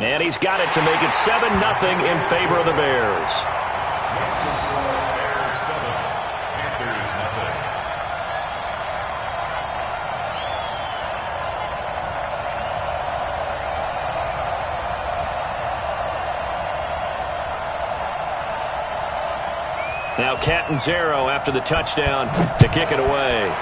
And he's got it to make it 7-0 in favor of the Bears. Now Catanzaro after the touchdown to kick it away.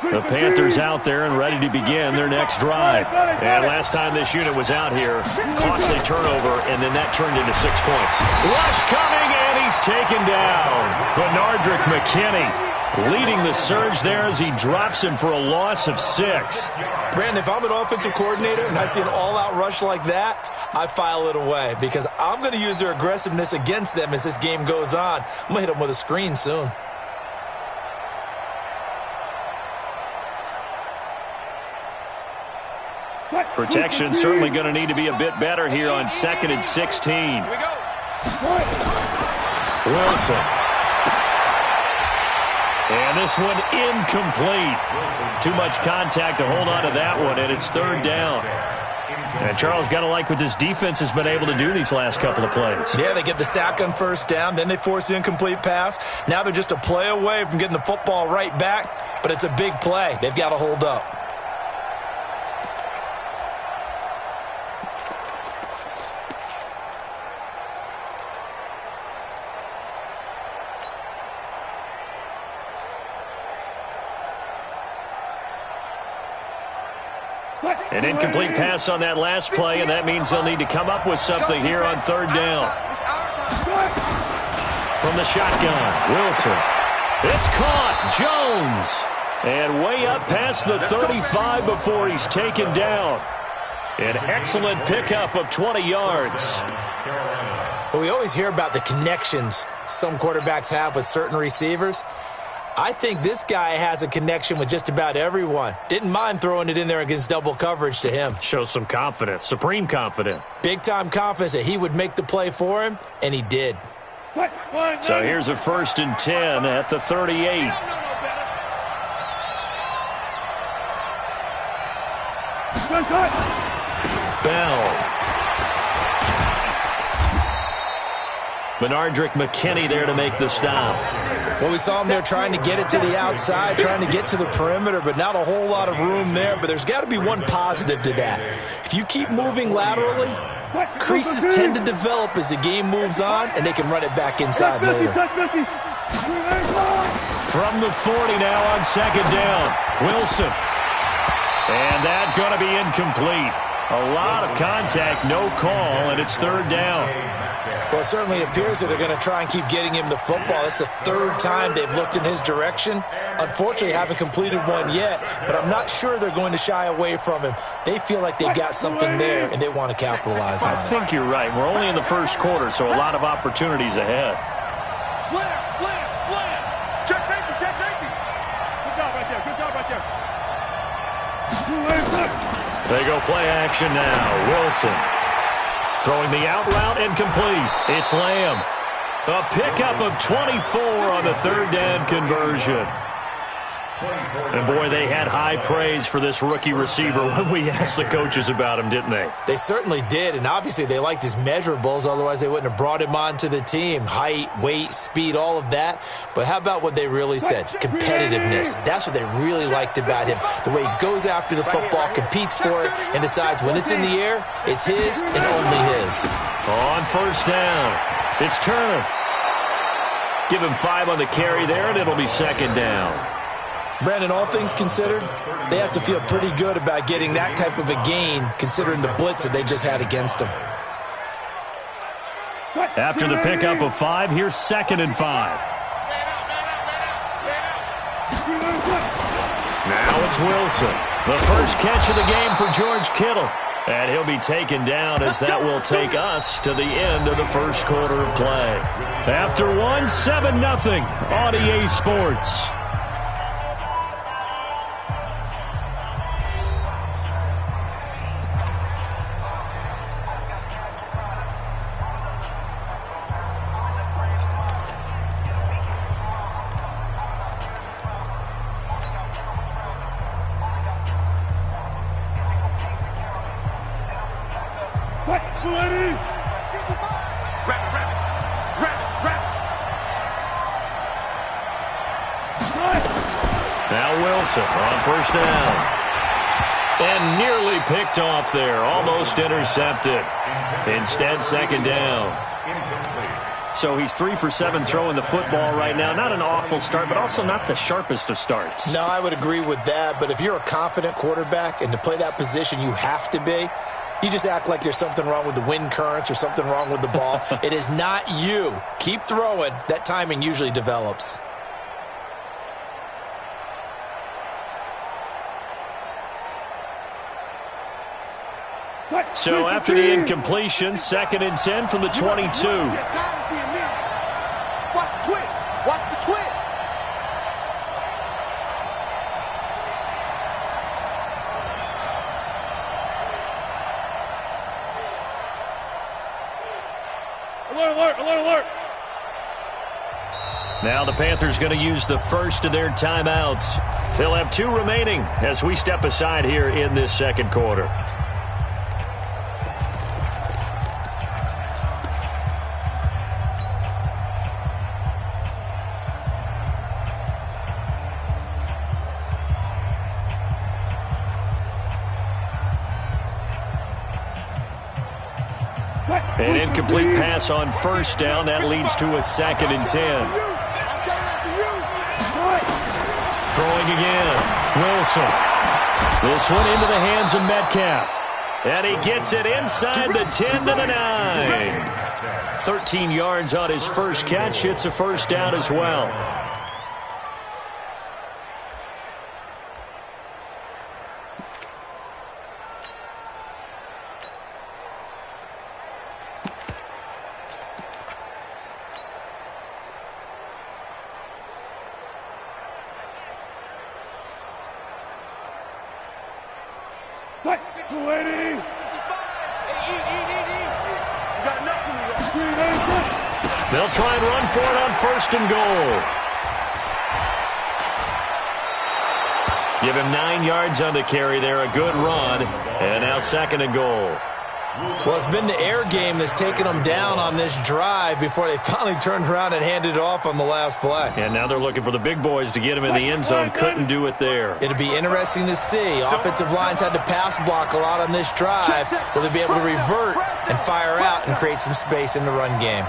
The Panthers out there and ready to begin their next drive. And last time this unit was out here, costly turnover, and then that turned into 6 points. Rush coming, and he's taken down. Benardrick McKinney leading the surge there as he drops him for a loss of 6. Brandon, if I'm an offensive coordinator and I see an all-out rush like that, I file it away because I'm going to use their aggressiveness against them as this game goes on. I'm going to hit them with a screen soon. Protection certainly going to need to be a bit better here on 2nd and 16. Wilson. And this one incomplete. Too much contact to hold on to that one, and it's 3rd down. And Charles, got to like what this defense has been able to do these last couple of plays. Yeah, they get the sack on 1st down, then they force the incomplete pass. Now they're just a play away from getting the football right back, but it's a big play. They've got to hold up. An incomplete pass on that last play, and that means they'll need to come up with something here on 3rd down. From the shotgun, Wilson. It's caught. Jones. And way up past the 35 before he's taken down. An excellent pickup of 20 yards. Well, we always hear about the connections some quarterbacks have with certain receivers. I think this guy has a connection with just about everyone. Didn't mind throwing it in there against double coverage to him. Shows some confidence, supreme confidence. Big-time confidence that he would make the play for him, and he did. So here's a 1st and 10 at the 38. Bell. Benardrick McKinney there to make the stop. Well, we saw him there trying to get it to the outside, trying to get to the perimeter, but not a whole lot of room there. But there's got to be one positive to that. If you keep moving laterally, creases tend to develop as the game moves on, and they can run it back inside later. From the 40 now on 2nd down, Wilson. And that's going to be incomplete. A lot of contact, no call, and it's 3rd down. Well, it certainly appears that they're going to try and keep getting him the football. It's the 3rd time they've looked in his direction. Unfortunately, haven't completed one yet, but I'm not sure they're going to shy away from him. They feel like they've got something there, and they want to capitalize on it. I think you're right. We're only in the 1st quarter, so a lot of opportunities ahead. Slam, slam, slam. Check safety, check safety. Good job right there, good job right there. They go play action now. Wilson. Throwing the out route incomplete. It's Lamb. A pickup of 24 on the 3rd down conversion. And, boy, they had high praise for this rookie receiver when we asked the coaches about him, didn't they? They certainly did, and obviously they liked his measurables. Otherwise, they wouldn't have brought him onto the team. Height, weight, speed, all of that. But how about what they really said? Competitiveness. That's what they really liked about him. The way he goes after the football, competes for it, and decides when it's in the air, it's his and only his. On 1st down, it's Turner. Give him 5 on the carry there, and it'll be 2nd down. Brandon, all things considered, they have to feel pretty good about getting that type of a gain, considering the blitz that they just had against them. After the pickup of 5, here's 2nd and 5. Now it's Wilson. The first catch of the game for George Kittle. And he'll be taken down as that will take us to the end of the 1st quarter of play. After one, 7-0 on EA Sports. Now Wilson on first down. And nearly picked off there. Almost intercepted. Instead, second down. So he's 3 for 7 throwing the football right now. Not an awful start, but also not the sharpest of starts. No, I would agree with that. But if you're a confident quarterback and to play that position, you have to be. You just act like there's something wrong with the wind currents or something wrong with the ball. It is not you. Keep throwing. That timing usually develops. So after the incompletion, 2nd and 10 from the 22. Watch the twist. Watch the twist. Alert, alert, alert, alert. Now the Panthers going to use the first of their timeouts. They'll have 2 remaining as we step aside here in this second quarter. An incomplete pass on first down. That leads to a 2nd and 10. Throwing again. Wilson. This one into the hands of Metcalf. And he gets it inside the 10 to the 9. 13 yards on his first catch. It's a first down as well. They'll try and run for it on 1st and goal. Give him 9 yards on the carry there. A good run. And now 2nd and goal. Well, it's been the air game that's taken them down on this drive before they finally turned around and handed it off on the last play. And now they're looking for the big boys to get him in the end zone. Couldn't do it there. It'll be interesting to see. Offensive lines had to pass block a lot on this drive. Will they be able to revert and fire out and create some space in the run game?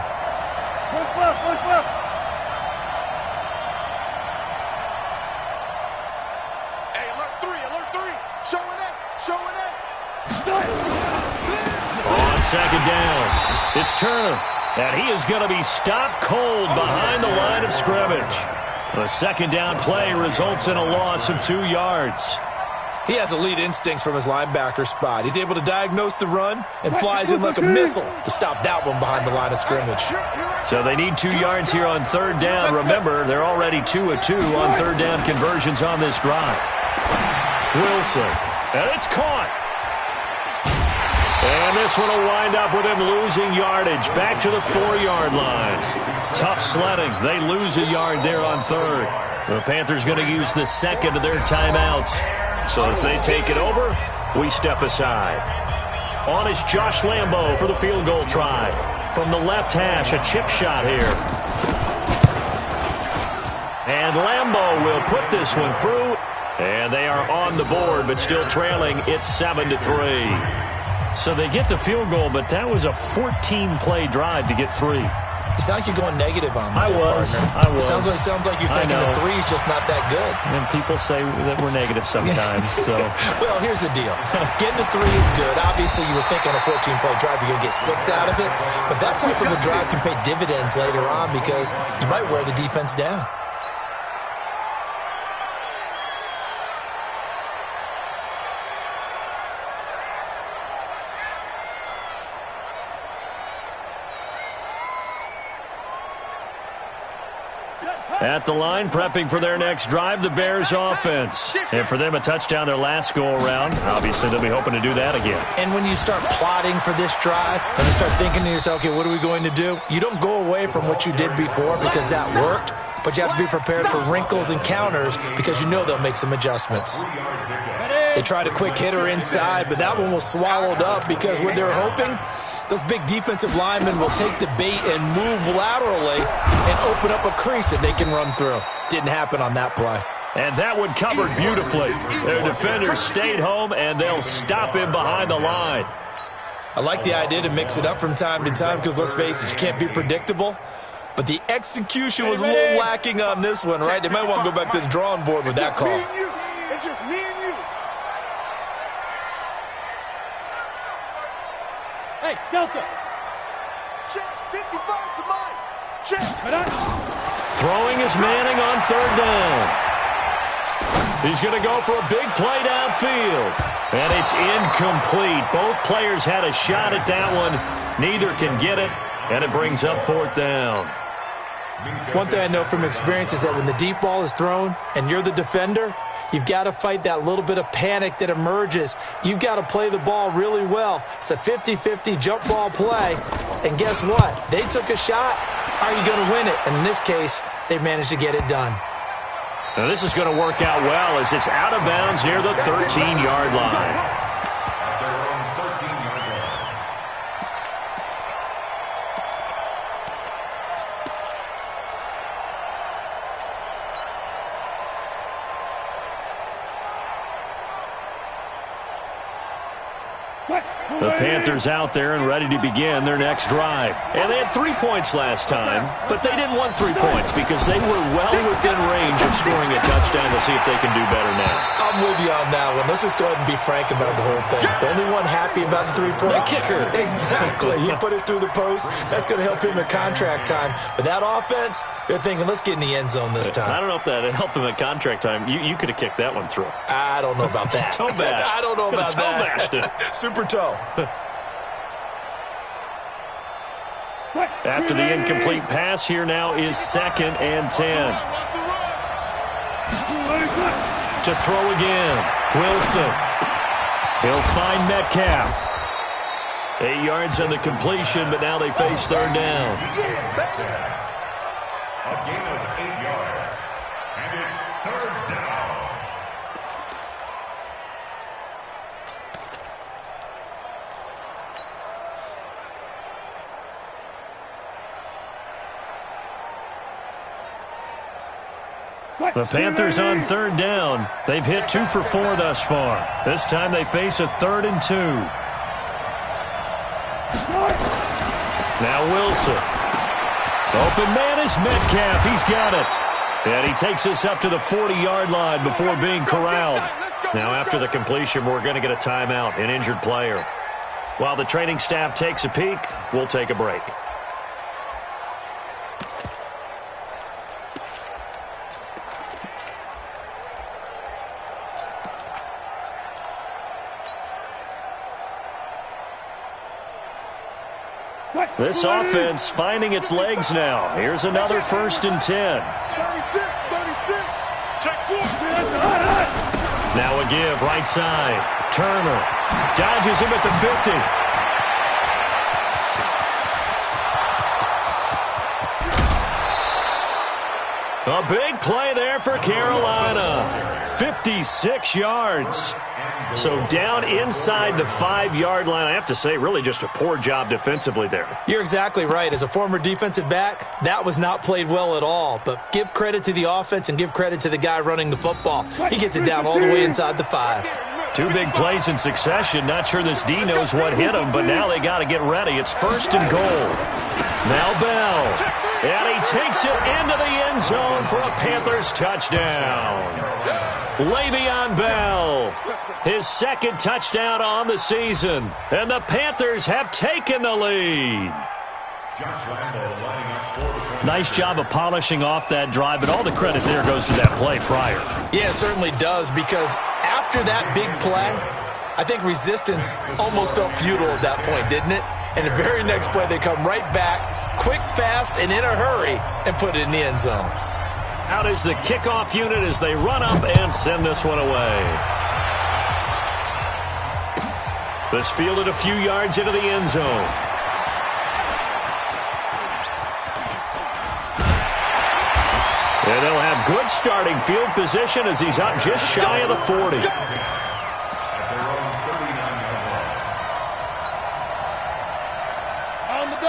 Hey, alert 3, showing up. On 2nd down, it's Turner, and he is going to be stopped cold behind the line of scrimmage. The 2nd down play results in a loss of 2 yards. He has elite instincts from his linebacker spot. He's able to diagnose the run and flies in like a missile to stop that one behind the line of scrimmage. So they need 2 yards here on 3rd down. Remember, they're already 2 of 2 on 3rd down conversions on this drive. Wilson, and it's caught. And this one will wind up with him losing yardage back to the 4-yard line. Tough sledding. They lose a yard there on 3rd. The Panthers going to use the 2nd of their timeouts. So as they take it over, we step aside. On is Josh Lambo for the field goal try. From the left hash, a chip shot here. And Lambo will put this one through. And they are on the board, but still trailing. It's 7-3. So they get the field goal, but that was a 14-play drive to get 3. You sound like you're going negative on me. I was. It sounds like you're thinking the 3 is just not that good. And people say that we're negative sometimes. So, well, here's the deal. Getting the 3 is good. Obviously, you would think on a 14-play drive you're going to get 6 out of it. But that type of a drive can pay dividends later on because you might wear the defense down. At the line, prepping for their next drive, the Bears offense. And for them, a touchdown their last go-around. Obviously, they'll be hoping to do that again. And when you start plotting for this drive, and you start thinking to yourself, okay, what are we going to do? You don't go away from what you did before because that worked, but you have to be prepared for wrinkles and counters because you know they'll make some adjustments. They tried a quick hitter inside, but that one was swallowed up because what they're hoping, those big defensive linemen will take the bait and move laterally and open up a crease that they can run through. Didn't happen on that play. And that one covered beautifully. Their defenders stayed home, and they'll stop him behind the line. I like the idea to mix it up from time to time because, let's face it, you can't be predictable. But the execution was a little lacking on this one, right? They might want to go back to the drawing board with that call. It's just me and you. Hey, Delta. Check, 55 to mine. Check. Throwing is Manning on third down. He's going to go for a big play downfield. And it's incomplete. Both players had a shot at that one. Neither can get it, and it brings up fourth down. One thing I know from experience is that when the deep ball is thrown and you're the defender, you've got to fight that little bit of panic that emerges. You've got to play the ball really well. It's a 50-50 jump ball play. And guess what? They took a shot. How are you going to win it? And in this case, they managed to get it done. Now this is going to work out well as it's out of bounds near the 13-yard line. The Panthers out there and ready to begin their next drive. And they had 3 points last time, but they didn't want 3 points because they were well within range of scoring a touchdown. We'll see if they can do better now. I'm with you on that one. Let's just go ahead and be frank about the whole thing. The only one happy about the 3-point? The kicker. Exactly. He put it through the post. That's going to help him at contract time. But that offense, they're thinking, let's get in the end zone this time. I don't know if that helped him at contract time. You could have kicked that one through. I don't know about that. Toe bash. I don't know about toe that. Bashed it. Super toe. After the incomplete pass, here now is 2nd and 10. To throw again. Wilson. He'll find Metcalf. 8 yards on the completion, but now they face third down. A gain of 8 yards. And it's third down. The Panthers on third down. They've hit 2 for 4 thus far. This time they face a 3rd and 2. Now Wilson. Open man is Metcalf. He's got it. And he takes us up to the 40-yard line before being corralled. Now after the completion, we're going to get a timeout, an injured player. While the training staff takes a peek, we'll take a break. This offense finding its legs now. Here's another 1st and 10. 36. Check 4. Now a give right side. Turner dodges him at the 50. A big play there for Carolina. 56 yards. So down inside the 5-yard line. I have to say, really just a poor job defensively there. You're exactly right. As a former defensive back, that was not played well at all. But give credit to the offense and give credit to the guy running the football. He gets it down all the way inside the 5. 2 big plays in succession. Not sure this D knows what hit him, but now they got to get ready. It's 1st and goal. Now Bell. And he takes it into the end zone for a Panthers touchdown. Le'Veon Bell, his 2nd touchdown on the season. And the Panthers have taken the lead. Nice job of polishing off that drive, but all the credit there goes to that play prior. Yeah, it certainly does, because after that big play, I think resistance almost felt futile at that point, didn't it? And the very next play, they come right back, quick, fast, and in a hurry, and put it in the end zone. Out is the kickoff unit as they run up and send this one away. This fielded a few yards into the end zone. And they'll have good starting field position as he's up just shy of the 40.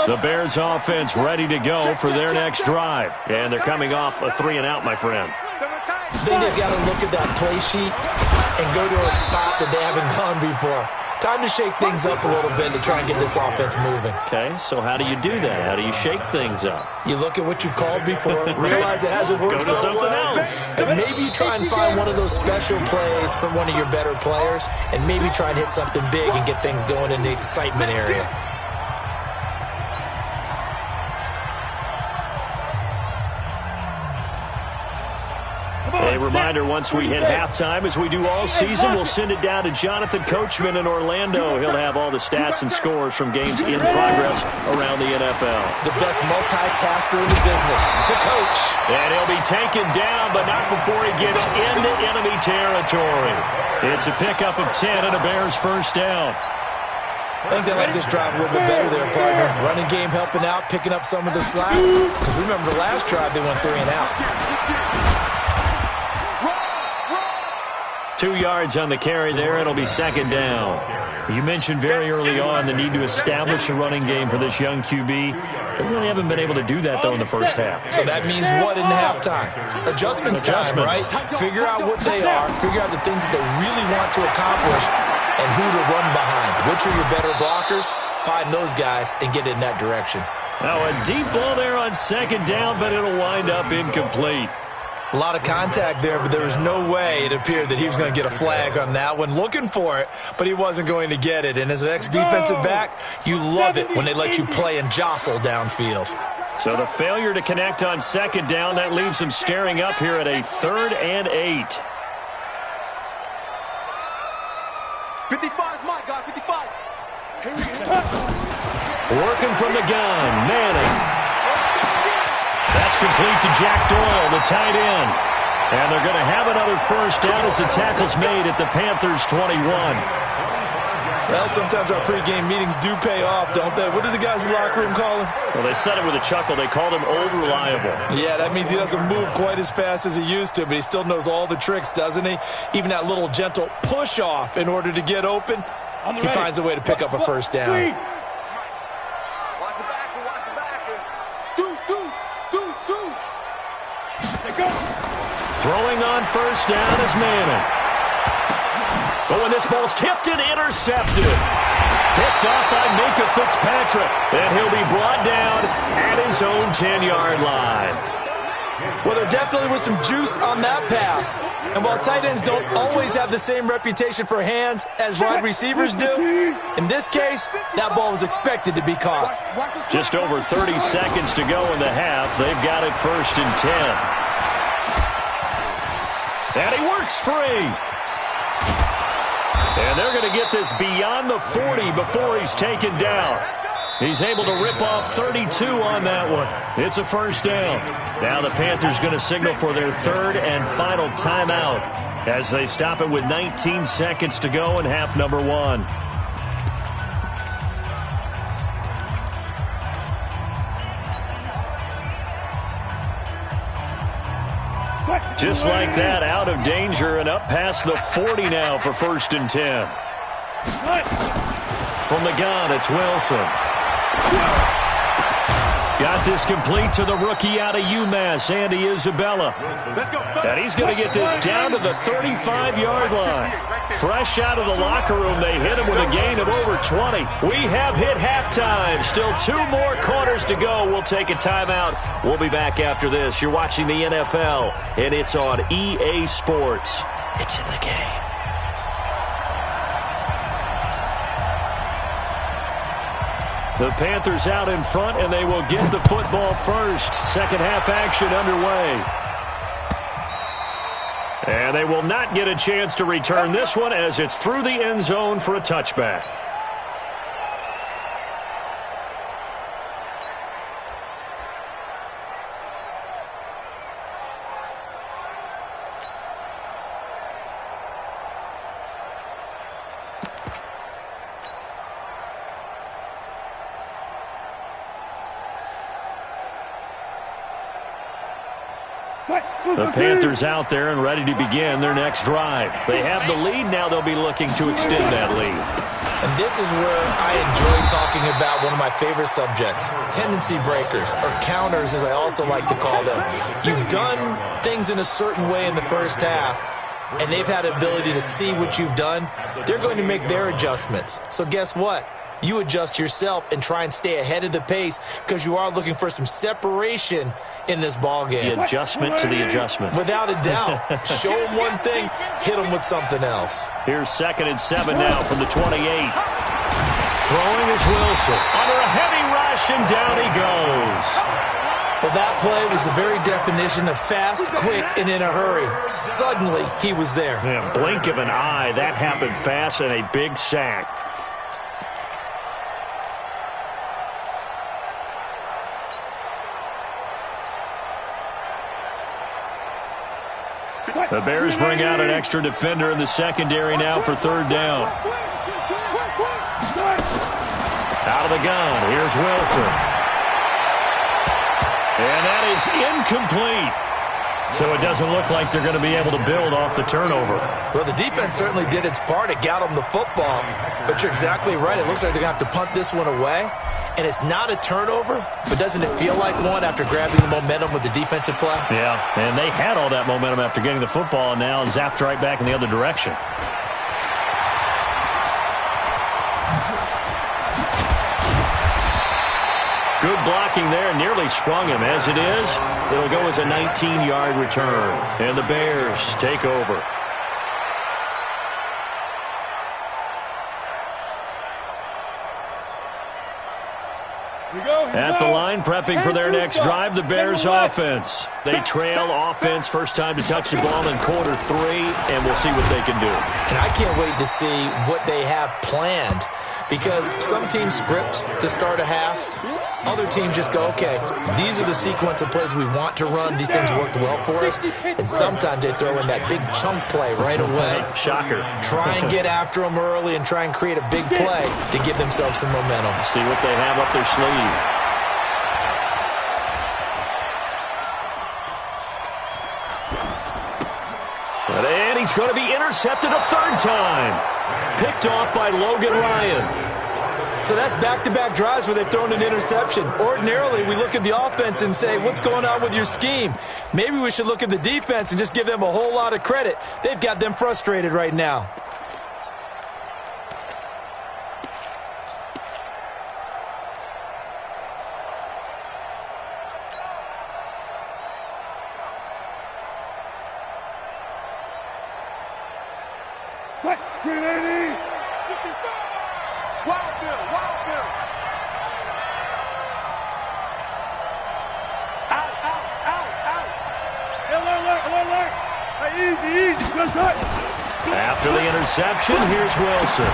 The Bears offense ready to go for their next drive. And they're coming off a 3-and-out, my friend. They're attacking. I think they've got to look at that play sheet and go to a spot that they haven't gone before. Time to shake things up a little bit to try and get this offense moving. Okay, so how do you do that? How do you shake things up? You look at what you called before, realize it hasn't worked Go to so something well, else. and maybe you try and find one of those special plays from one of your better players, and maybe try and hit something big and get things going in the excitement area. A reminder, once we hit halftime, as we do all season, we'll send it down to Jonathan Coachman in Orlando. He'll have all the stats and scores from games in progress around the NFL. The best multitasker in the business, the coach. And he'll be taken down, but not before he gets into enemy territory. It's a pickup of 10 and a Bears first down. I think they like this drive a little bit better there, partner. Running game helping out, picking up some of the slack. Because remember, the last drive they went 3 and out. 2 yards on the carry there. It'll be second down. You mentioned very early on the need to establish a running game for this young QB. They really haven't been able to do that, though, in the first half. So that means what in halftime? Adjustments time, right? Figure out what they are. Figure out the things that they really want to accomplish and who to run behind. Which are your better blockers? Find those guys and get in that direction. Now a deep ball there on second down, but it'll wind up incomplete. A lot of contact there, but there was no way it appeared that he was going to get a flag on that one. Looking for it, but he wasn't going to get it. And as an ex-defensive back, you love it when they let you play and jostle downfield. So the failure to connect on second down, that leaves him staring up here at a 3rd and 8. 55 is my guy, 55. Working from the gun, Manning. That's complete to Jack Doyle, the tight end. And they're going to have another first down as the tackle's made at the Panthers' 21. Well, sometimes our pregame meetings do pay off, don't they? What do the guys in the locker room call him? Well, they said it with a chuckle. They called him old reliable. Yeah, that means he doesn't move quite as fast as he used to, but he still knows all the tricks, doesn't he? Even that little gentle push-off in order to get open, he finds a way to pick up a first down. Throwing on first down is Manning. But when this ball's tipped and intercepted. Picked off by Minka Fitzpatrick. And he'll be brought down at his own 10-yard line. Well, there definitely was some juice on that pass. And while tight ends don't always have the same reputation for hands as wide receivers do, in this case, that ball was expected to be caught. Just over 30 seconds to go in the half. They've got it 1st and 10. And he works free. And they're going to get this beyond the 40 before he's taken down. He's able to rip off 32 on that one. It's a first down. Now the Panthers going to signal for their 3rd and final timeout as they stop it with 19 seconds to go in half number 1. Just like that, out of danger and up past the 40 now for 1st and 10. From the gun, it's Wilson. Got this complete to the rookie out of UMass, Andy Isabella. And he's going to get this down to the 35-yard line. Fresh out of the locker room, they hit him with a gain of over 20. We have hit halftime. Still 2 more quarters to go. We'll take a timeout. We'll be back after this. You're watching the NFL, and it's on EA Sports. It's in the game. The Panthers out in front, and they will get the football first. Second half action underway. And they will not get a chance to return this one as it's through the end zone for a touchback. The Panthers out there and ready to begin their next drive. They have the lead. Now they'll be looking to extend that lead. And this is where I enjoy talking about one of my favorite subjects, tendency breakers, or counters as I also like to call them. You've done things in a certain way in the first half, and they've had the ability to see what you've done. They're going to make their adjustments. So guess what? You adjust yourself and try and stay ahead of the pace because you are looking for some separation in this ball game. The adjustment to the adjustment. Without a doubt. Show them one thing, hit them with something else. Here's 2nd and 7 now from the 28. Throwing is Wilson. Under a heavy rush, and down he goes. Well, that play was the very definition of fast, quick, and in a hurry. Suddenly, he was there. Yeah, blink of an eye. That happened fast, and a big sack. The Bears bring out an extra defender in the secondary now for 3rd down. Out of the gun, here's Wilson. And that is incomplete. So it doesn't look like they're going to be able to build off the turnover. Well, the defense certainly did its part. It got them the football. But you're exactly right. It looks like they're going to have to punt this one away. And it's not a turnover, but doesn't it feel like one after grabbing the momentum with the defensive play? Yeah, and they had all that momentum after getting the football, and now zapped right back in the other direction. Good blocking there, nearly sprung him. As it is, it'll go as a 19-yard return. And the Bears take over. At the line, prepping for their next drive, the Bears offense. They trail offense, first time to touch the ball in quarter 3, and we'll see what they can do. And I can't wait to see what they have planned, because some teams script to start a half. Other teams just go, okay, these are the sequence of plays we want to run. These things worked well for us. And sometimes they throw in that big chunk play right away. Shocker. Try and get after them early and try and create a big play to give themselves some momentum. See what they have up their sleeve. And he's going to be intercepted a 3rd time. Picked off by Logan Ryan. So that's back-to-back drives where they've thrown an interception. Ordinarily, we look at the offense and say, what's going on with your scheme? Maybe we should look at the defense and just give them a whole lot of credit. They've got them frustrated right now. After the interception, here's Wilson.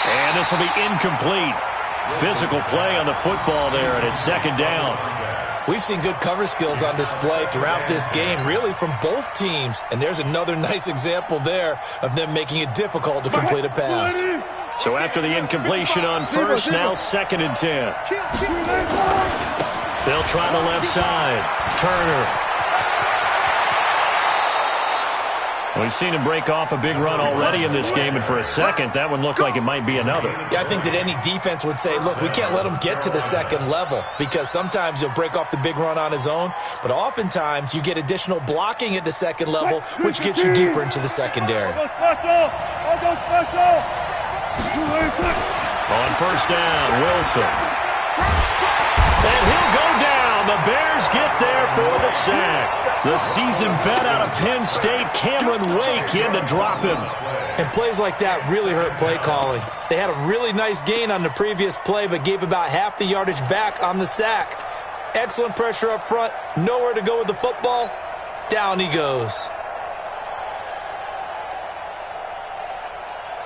And this will be incomplete. Physical play on the football there, and it's 2nd down. We've seen good cover skills on display throughout this game, really from both teams. And there's another nice example there of them making it difficult to complete a pass. So after the incompletion on first, now 2nd and 10. They'll try the left side. Turner. We've seen him break off a big run already in this game, and for a second, that one looked like it might be another. Yeah, I think that any defense would say, look, we can't let him get to the 2nd level, because sometimes he'll break off the big run on his own, but oftentimes you get additional blocking at the 2nd level, which gets you deeper into the secondary. On first down, Wilson. And he'll go down. The Bears get there for the sack. The seasoned vet out of Penn State, Cameron Wake, in to drop him. And plays like that really hurt play calling. They had a really nice gain on the previous play, but gave about half the yardage back on the sack. Excellent pressure up front. Nowhere to go with the football. Down he goes.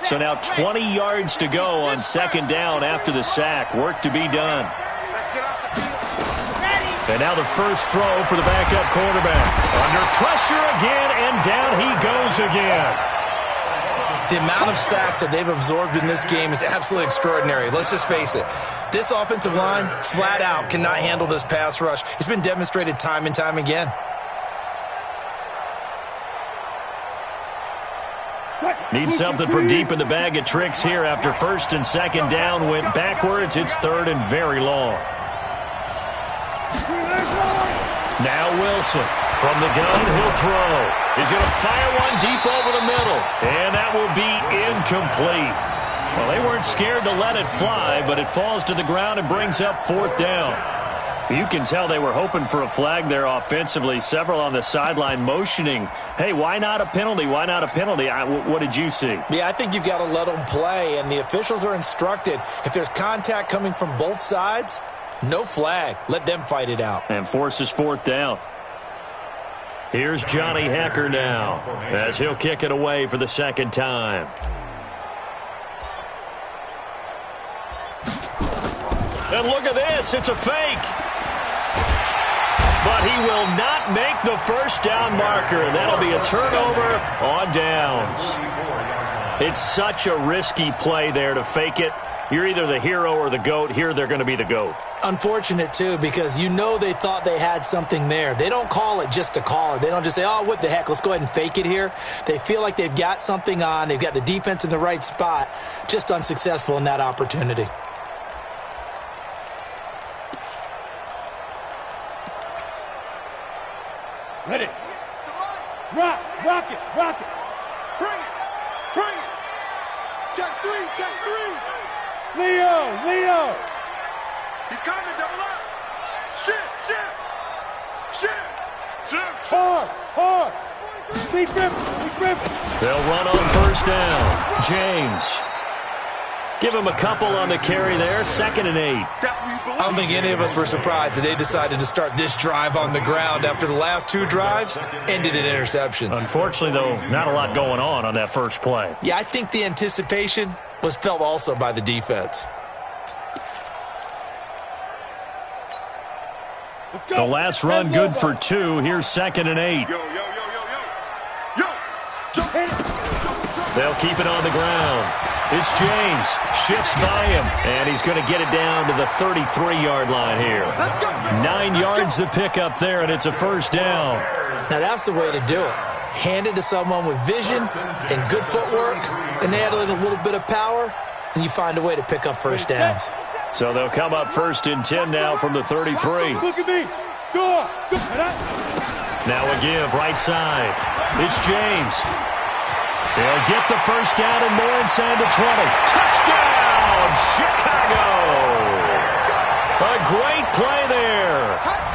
So now 20 yards to go on 2nd down after the sack. Work to be done. And now the first throw for the backup quarterback. Under pressure again, and down he goes again. The amount of sacks that they've absorbed in this game is absolutely extraordinary. Let's just face it. This offensive line, flat out, cannot handle this pass rush. It's been demonstrated time and time again. Need something from deep in the bag of tricks here after first and second down went backwards. It's third and very long. Now Wilson. From the gun, he'll throw. He's going to fire one deep over the middle. And that will be incomplete. Well, they weren't scared to let it fly, but it falls to the ground and brings up fourth down. You can tell they were hoping for a flag there offensively. Several on the sideline motioning, hey, why not a penalty? Why not a penalty? What did you see? Yeah, I think you've got to let them play, and the officials are instructed. If there's contact coming from both sides, no flag. Let them fight it out. And forces fourth down. Here's Johnny Hecker now as he'll kick it away for the second time. And look at this. It's a fake. But he will not make the first down marker. And that'll be a turnover on downs. It's such a risky play there to fake it. You're either the hero or the GOAT. Here they're going to be the GOAT. Unfortunate, too, because you know they thought they had something there. They don't call it just to call it. They don't just say, oh, what the heck, let's go ahead and fake it here. They feel like they've got something on. They've got the defense in the right spot. Just unsuccessful in that opportunity. Ready. Rock it. Bring it. Check three. Leo. He's coming, double up. Shift. Hard. Be Griffin. They'll run on first down. James. Give him a couple on the carry there. 2nd and 8. I don't think any of us were surprised that they decided to start this drive on the ground after the last two drives ended in interceptions. Unfortunately, though, not a lot going on that first play. Yeah, I think the anticipation was felt also by the defense. The last run good for 2. Here's 2nd and 8. Yo. They'll keep it on the ground. It's James. Shifts by him. And he's going to get it down to the 33-yard line here. 9 yards to pick up there, and it's a first down. Now, that's the way to do it. Hand it to someone with vision and good footwork, and add in a little bit of power, and you find a way to pick up first downs. So they'll come up 1st and 10 now from the 33. Look at me. Go. Now a give, right side. It's James. They'll get the first down and more inside the 20. Touchdown, Chicago! A great play there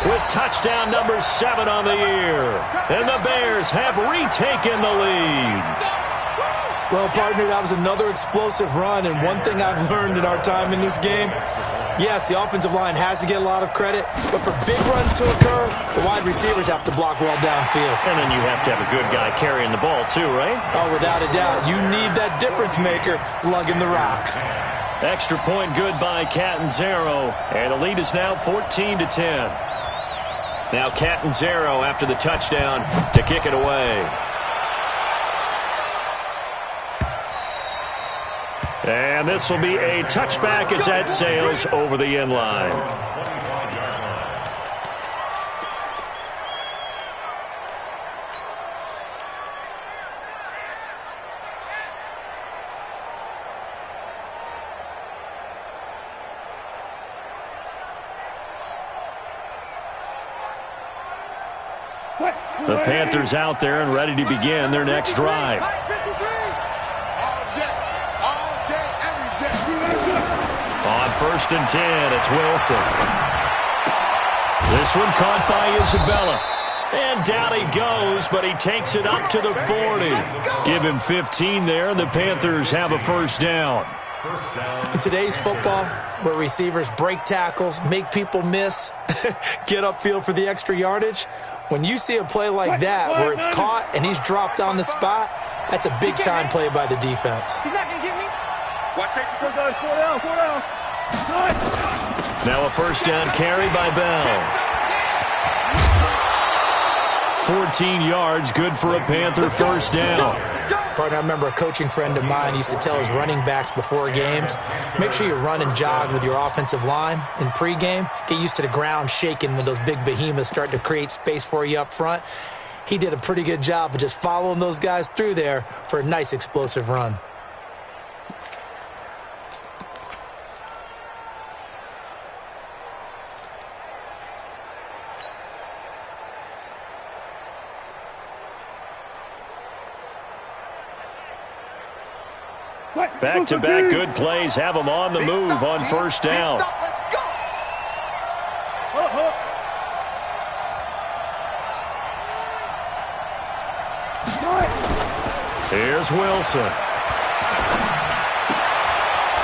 with touchdown number 7 on the year. And the Bears have retaken the lead. Well, partner, that was another explosive run, and one thing I've learned in our time in this game, yes, the offensive line has to get a lot of credit, but for big runs to occur, the wide receivers have to block well downfield. And then you have to have a good guy carrying the ball too, right? Oh, without a doubt. You need that difference maker lugging the rock. Extra point good by Catanzaro, and the lead is now 14-10. Now Catanzaro after the touchdown to kick it away. And this will be a touchback as that sails over the end line. The Panthers out there and ready to begin their next drive. On 1st and 10, it's Wilson. This one caught by Isabella. And down he goes, but he takes it up to the 40. Give him 15 there, and the Panthers have a first down. In today's football, where receivers break tackles, make people miss, get upfield for the extra yardage, when you see a play like that where it's caught and he's dropped on the spot, that's a big-time play by the defense. He's not going to get me. Watch safety. Go down. 4 down. Now a first down carry by Bell. 14 yards, good for a Panther first down. Partner, I remember a coaching friend of mine used to tell his running backs before games, make sure you run and jog with your offensive line in pregame. Get used to the ground shaking when those big behemoths start to create space for you up front. he did a pretty good job of just following those guys through there for a nice explosive run. Back-to-back good plays have them on the move on first down. Let's go. Here's Wilson.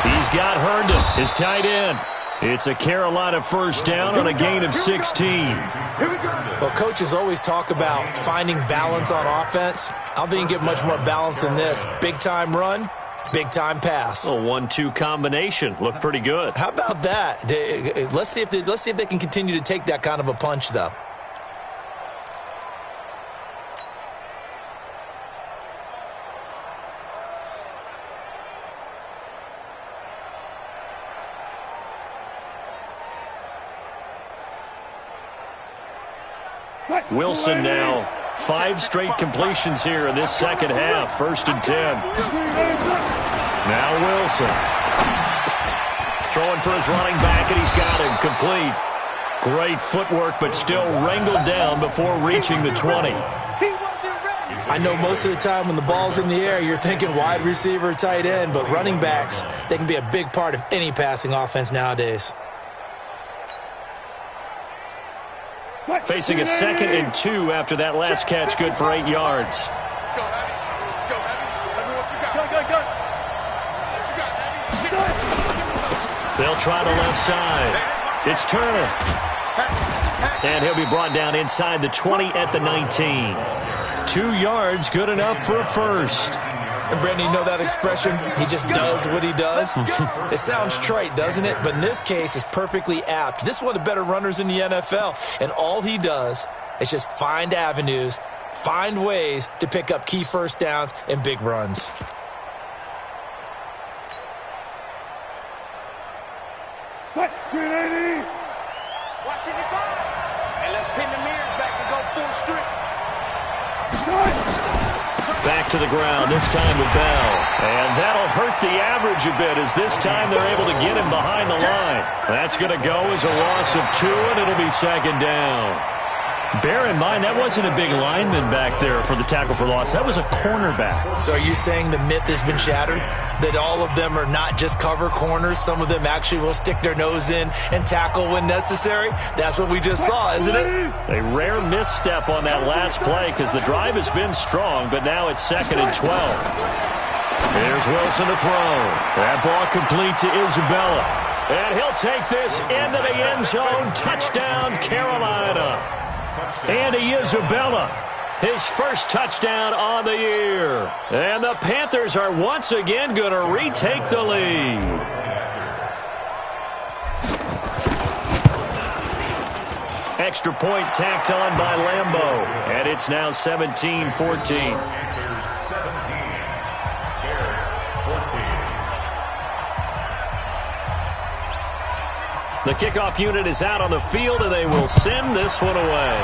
He's got Herndon, his tight end. It's a Carolina first down on a gain of 16. Well, coaches always talk about finding balance on offense. I don't think you can get much more balance than this. Big-time run, big-time pass. A 1-2 combination. Looked pretty good. How about that? Let's see if they can continue to take that kind of a punch, though. Wilson now 5 straight completions here in this second half. 1st and 10. Now Wilson. Throwing for his running back, and he's got him complete. Great footwork, but still wrangled down before reaching the 20. I know most of the time when the ball's in the air, you're thinking wide receiver, tight end, but running backs, they can be a big part of any passing offense nowadays. Facing a 2nd and 2 after that last catch, good for 8 yards. Let's go, Heavy. Let's go, Heavy. Let me what you got. Go. What you got, Heavy? They'll try the left side. It's Turner. And he'll be brought down inside the 20 at the 19. 2 yards, good enough for a first. And Brandon, you know that expression? He just does what he does? It sounds trite, doesn't it? But in this case, it's perfectly apt. This is one of the better runners in the NFL. And all he does is just find avenues, find ways to pick up key first downs and big runs. Watching it go. And let's pin the mirrors back and go full strip. Back to the ground, this time with Bell. And that'll hurt the average a bit as this time they're able to get him behind the line. That's going to go as a loss of 2, and it'll be 2nd down. Bear in mind, that wasn't a big lineman back there for the tackle for loss. That was a cornerback. So are you saying the myth has been shattered? That all of them are not just cover corners? Some of them actually will stick their nose in and tackle when necessary? That's what we just saw, isn't it? A rare misstep on that last play because the drive has been strong, but now it's 2nd and 12. Here's Wilson to throw. That ball complete to Isabella. And he'll take this into the end zone. Touchdown, Carolina. Andy Isabella, his first touchdown on the year. And the Panthers are once again going to retake the lead. Extra point tacked on by Lambeau. And it's now 17-14. The kickoff unit is out on the field, and they will send this one away.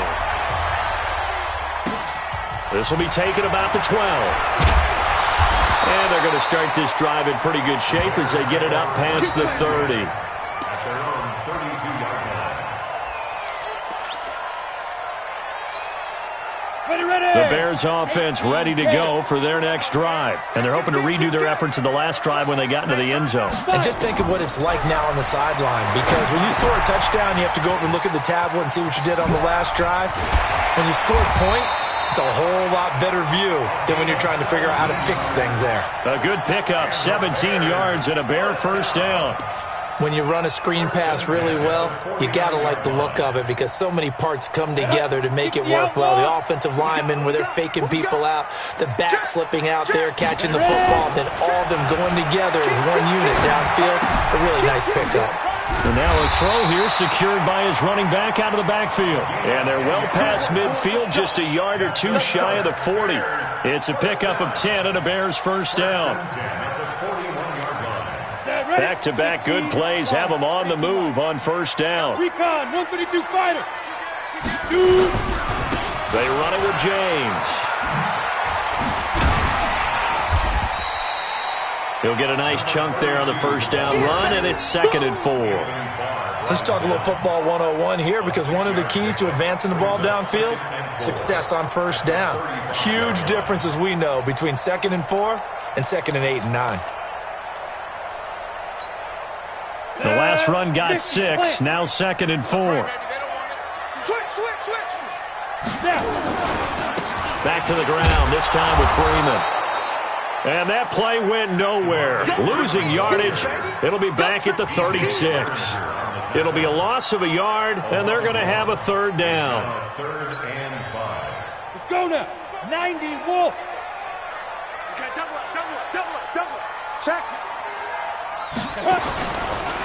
This will be taken about the 12. And they're going to start this drive in pretty good shape as they get it up past the 30. The Bears offense ready to go for their next drive. And they're hoping to redo their efforts in the last drive when they got into the end zone. And just think of what it's like now on the sideline, because when you score a touchdown, you have to go over and look at the tablet and see what you did on the last drive. When you score points, it's a whole lot better view than when you're trying to figure out how to fix things there. A good pickup, 17 yards and a Bear first down. When you run a screen pass really well, you got to like the look of it because so many parts come together to make it work well. The offensive linemen where they're faking people out, the back slipping out there, catching the football, then all of them going together as one unit downfield. A really nice pickup. And now a throw here secured by his running back out of the backfield. And they're well past midfield, just a yard or two shy of the 40. It's a pickup of 10 and a Bears first down. Back-to-back good plays have them on the move on first down. Recon, 152 fighter. 2. They run it with James. He'll get a nice chunk there on the first down run, and it's 2nd and 4. Let's talk a little football 101 here, because one of the keys to advancing the ball downfield, success on first down. Huge difference, as we know, between 2nd and 4 and 2nd and 8 and 9. The last run got 6, now 2nd and 4. Back to the ground, this time with Freeman. And that play went nowhere. Losing yardage. It'll be back at the 36. It'll be a loss of a yard, and they're going to have a 3rd down. Let's go now. 90, Wolf. Okay, double it. Check.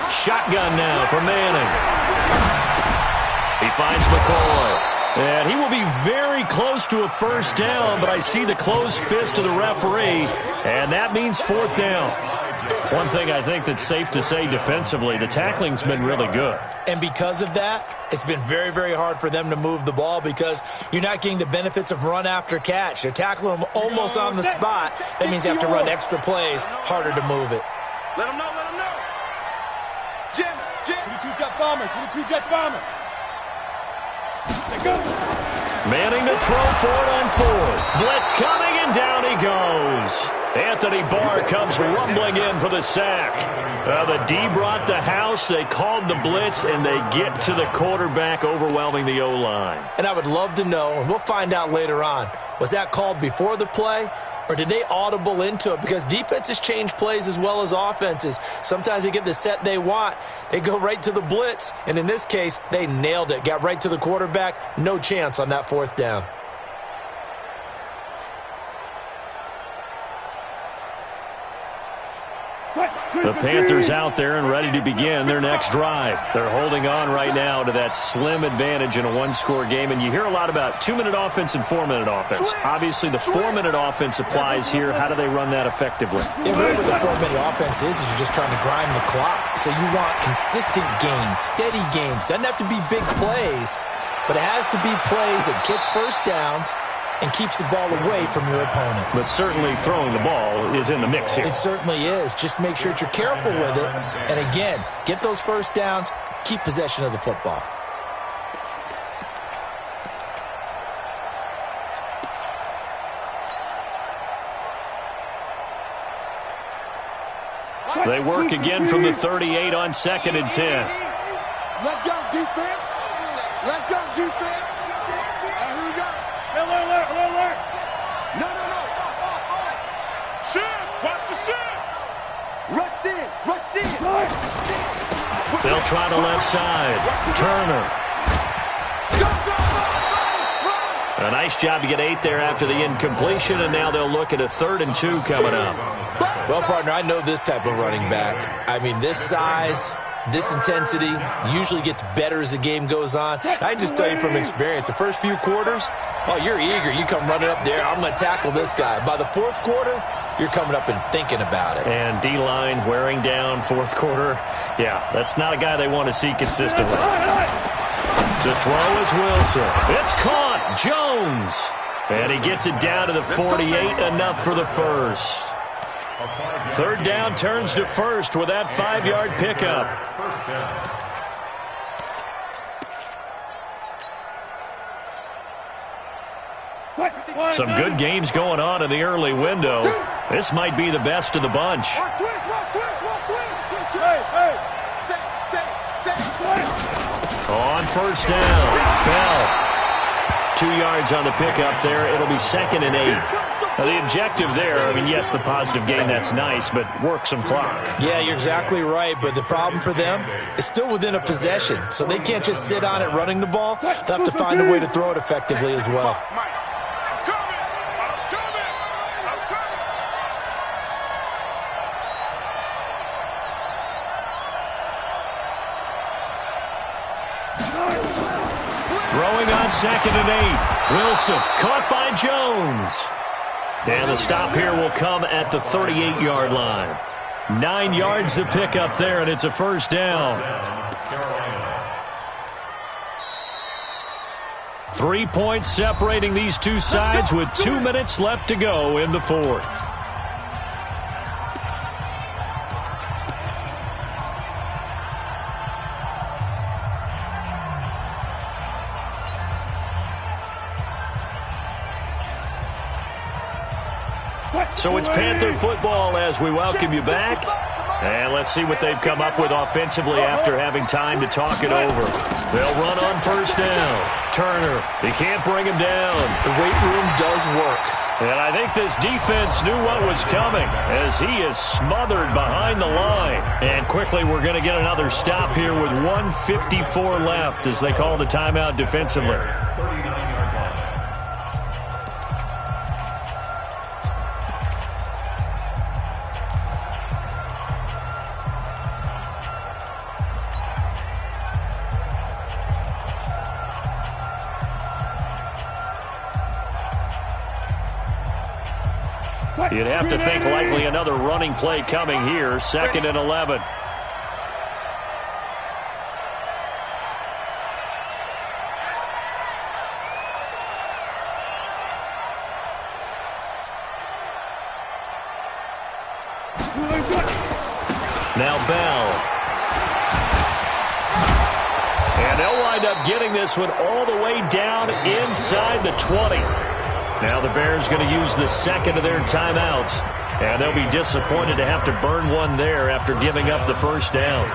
Shotgun now for Manning. He finds McCoy. And he will be very close to a 1st down, but I see the closed fist of the referee, and that means 4th down. One thing I think that's safe to say defensively, the tackling's been really good. And because of that, it's been very, very hard for them to move the ball, because you're not getting the benefits of run after catch. They're tackling them almost on the spot. That means you have to run extra plays, harder to move it. Let them know. Jim. 22-jet bomber. Manning to throw for it on 4th. Blitz coming, and down he goes. Anthony Barr comes rumbling in for the sack. The D brought the house. They called the blitz, and they get to the quarterback, overwhelming the O-line. And I would love to know, and we'll find out later on, was that called before the play, or did they audible into it? Because defenses change plays as well as offenses. Sometimes they get the set they want. They go right to the blitz. And in this case, they nailed it. Got right to the quarterback. No chance on that 4th down. The Panthers out there and ready to begin their next drive. They're holding on right now to that slim advantage in a 1-score game. And you hear a lot about 2-minute offense and 4-minute offense. Obviously, the 4-minute offense applies here. How do they run that effectively? Yeah, really what the 4-minute offense is you're just trying to grind the clock. So you want consistent gains, steady gains. Doesn't have to be big plays, but it has to be plays that gets 1st downs and keeps the ball away from your opponent. But certainly throwing the ball is in the mix here. It certainly is. Just make sure that you're careful with it. And again, get those 1st downs, keep possession of the football. They work again from the 38 on 2nd and 10. Let's go, defense. Here we go. Alert. No. Shift. Watch the shift. Rush in. They'll try the left side. Turner. A nice job to get 8 there after the incompletion, and now they'll look at a 3rd and 2 coming up. Well, partner, I know this type of running back. I mean, this size, this intensity usually gets better as the game goes on. I just tell you from experience, the first few quarters, you're eager. You come running up there, I'm going to tackle this guy. By the 4th quarter, you're coming up and thinking about it. And D-line wearing down 4th quarter. Yeah, that's not a guy they want to see consistently. To throw is Wilson. It's caught. Jones. And he gets it down to the 48, enough for the 1st. 3rd down turns to 1st with that 5-yard pickup. Some good games going on in the early window. This might be the best of the bunch. On 1st down, Bell. 2 yards on the pickup there. It'll be 2nd and 8. Now, the objective there, I mean, yes, the positive gain, that's nice, but work some clock. Yeah, you're exactly right, but the problem for them is still within a possession, so they can't just sit on it running the ball. They'll have to find a way to throw it effectively as well. Throwing on 2nd and 8. Wilson caught by Jones. And the stop here will come at the 38-yard line. 9 yards to pick up there, and it's a 1st down. 3 points separating these two sides with 2 minutes left to go in the fourth. So it's Panther football as we welcome you back. And let's see what they've come up with offensively after having time to talk it over. They'll run on first down. Turner, he can't bring him down. The weight room does work. And I think this defense knew what was coming as he is smothered behind the line. And quickly we're going to get another stop here with 1:54 left as they call the timeout defensively. You'd have to think likely another running play coming here, 2nd and 11. Now Bell. And they'll wind up getting this one all the way down inside the 20. Now the Bears going to use the second of their timeouts, and they'll be disappointed to have to burn one there after giving up the first down.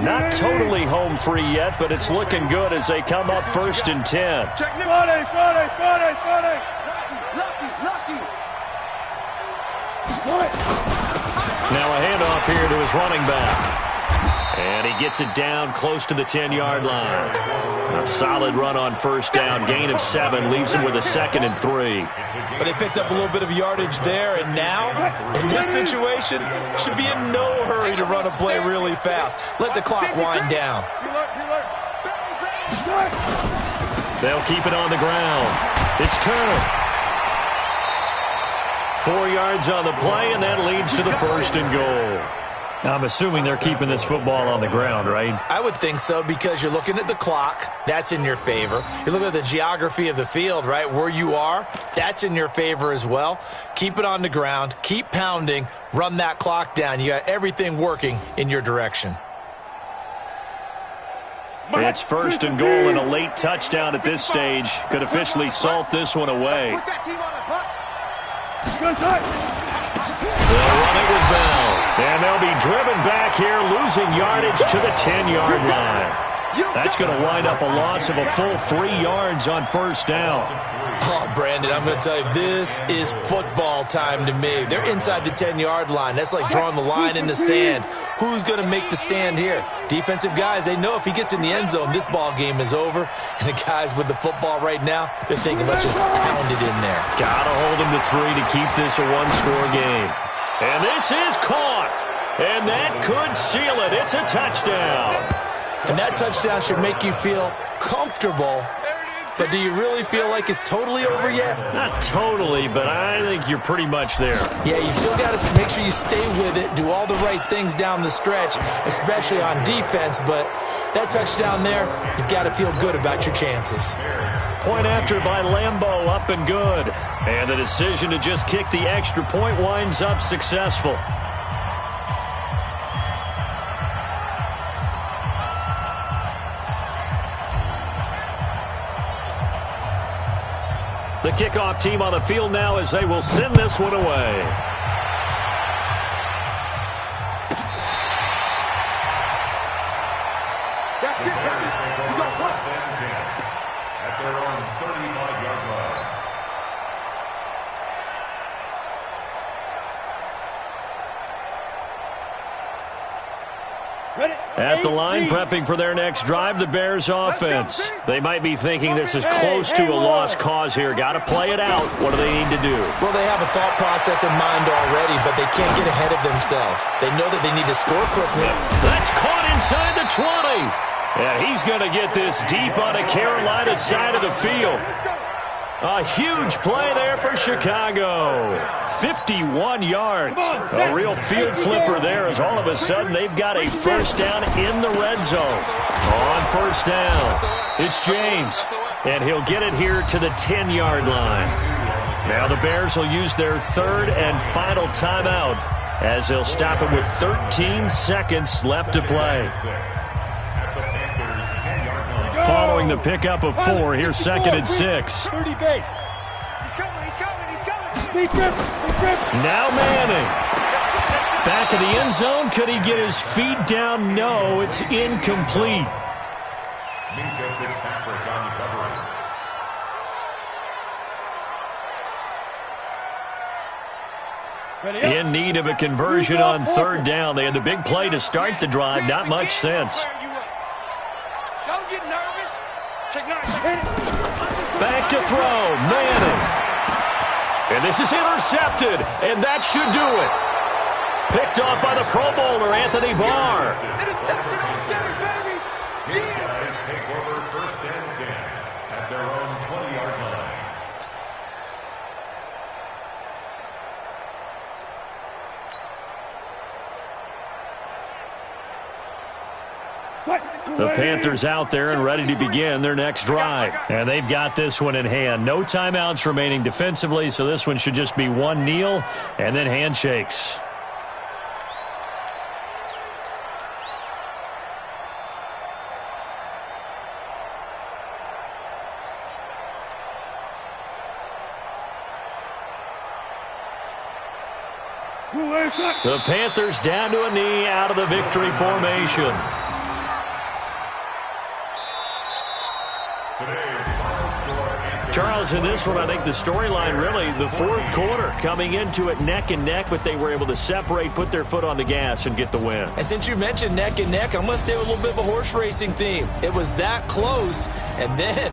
Not totally home free yet, but it's looking good as they come up 1st and 10. Now a handoff here to his running back. And he gets it down close to the 10-yard line. A solid run on first down. Gain of 7 leaves him with a 2nd and 3. But they picked up a little bit of yardage there, and now, in this situation, should be in no hurry to run a play really fast. Let the clock wind down. They'll keep it on the ground. It's Turner. 4 yards on the play, and that leads to the 1st and goal. Now, I'm assuming they're keeping this football on the ground, right? I would think so because you're looking at the clock. That's in your favor. You look at the geography of the field, right, where you are. That's in your favor as well. Keep it on the ground. Keep pounding. Run that clock down. You got everything working in your direction. It's 1st and goal, and a late touchdown at this stage could officially salt this one away. They'll run it with Bell. And they'll be driven back here, losing yardage to the 10-yard line. That's going to wind up a loss of a full 3 yards on first down. Oh, Brandon, I'm going to tell you, this is football time to me. They're inside the 10-yard line. That's like drawing the line in the sand. Who's going to make the stand here? Defensive guys, they know if he gets in the end zone, this ball game is over. And the guys with the football right now, they're thinking, let's just pound it in there. Got to hold them to 3 to keep this a one-score game. And this is caught. And that could seal it. It's a touchdown. And that touchdown should make you feel comfortable. But do you really feel like it's totally over yet? Not totally, but I think you're pretty much there. Yeah, you still got to make sure you stay with it, do all the right things down the stretch, especially on defense. But that touchdown there, you've got to feel good about your chances. Point after by Lambeau, up and good. And the decision to just kick the extra point winds up successful. The kickoff team on the field now as they will send this one away. That's it, baby. You go push. At their own 35-yard line. At the line, prepping for their next drive, the Bears offense. They might be thinking this is close to a lost cause here. Got to play it out. What do they need to do? Well, they have a thought process in mind already, but they can't get ahead of themselves. They know that they need to score quickly. That's caught inside the 20. And he's going to get this deep on the Carolina side of the field. A huge play there for Chicago. 51 yards. A real field flipper there as all of a sudden they've got a first down in the red zone. On first down, it's James. And he'll get it here to the 10-yard line. Now the Bears will use their third and final timeout as they'll stop it with 13 seconds left to play. Following the pickup of 4, here's 2nd and 6. 30 base. He's coming. Now Manning. Back of the end zone. Could he get his feet down? No, it's incomplete. In need of a conversion on third down. They had the big play to start the drive. Not much sense. Don't get nervous. Back to throw. Manning. And this is intercepted. And that should do it. Picked off by the Pro Bowler, Anthony Barr. These guys take over 1st and 10 at their own 20-yard line. The Panthers out there and ready to begin their next drive. And they've got this one in hand. No timeouts remaining defensively, so this one should just be one kneel and then handshakes. The Panthers down to a knee out of the victory formation. Charles, in this one, I think the storyline really, the fourth quarter, coming into it neck and neck, but they were able to separate, put their foot on the gas, and get the win. And since you mentioned neck and neck, I'm going to stay with a little bit of a horse racing theme. It was that close, and then